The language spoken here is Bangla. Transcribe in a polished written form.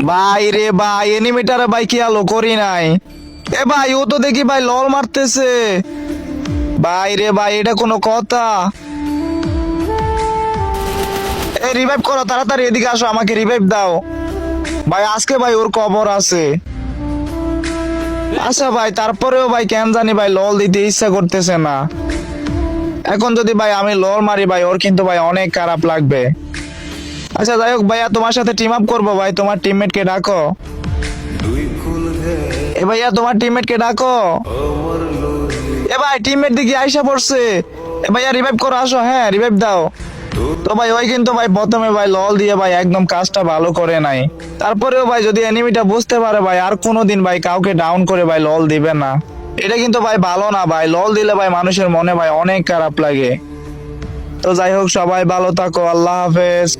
ভাই রে ভাই, এনিমিটারে ভাই কি আলো করি নাই। এ ভাই ও তো দেখি ভাই লল মারতেছে। ভাই রে ভাই, এটা কোনো কথা? এই রিভাইভ করো তাড়াতাড়ি, এদিকে আসো, আমাকে রিভাইভ দাও। ভাই আজকে ভাই ওর কবর আছে। আচ্ছা ভাই, তারপরেও ভাই কেন জানি ভাই লল দিতে ইচ্ছা করতেছে না। এখন যদি ভাই আমি লল মারি ভাই, ওর কিন্তু ভাই অনেক খারাপ লাগবে। আচ্ছা যাই হোক ভাইয়া, তোমার সাথে টিম আপ করবো ভাই, তোমার টিমমেট কে ডাকো। এ ভাইয়া, তোমার টিমমেট কে ডাকো। এ ভাই টিমমেট দিকে আইসা পড়ছে। এ ভাইয়া রিভাইভ করো, আসো, হ্যাঁ রিভাইভ দাও। তো ভাই ওই কিন্তু ভাই প্রথমে ভাই লল দিয়ে ভাই একদম কাজটা ভালো করে নাই। তারপরেও ভাই যদি এনিমিটা বুঝতে পারে ভাই আর কোনোদিন ভাই কাউকে ডাউন করে ভাই লল দিবে না। এটা কিন্তু ভাই ভালো না ভাই, লল দিলে ভাই মানুষের মনে ভাই অনেক খারাপ লাগে। তো যাই হোক, সবাই ভালো থাকো, আল্লাহ হাফেজ।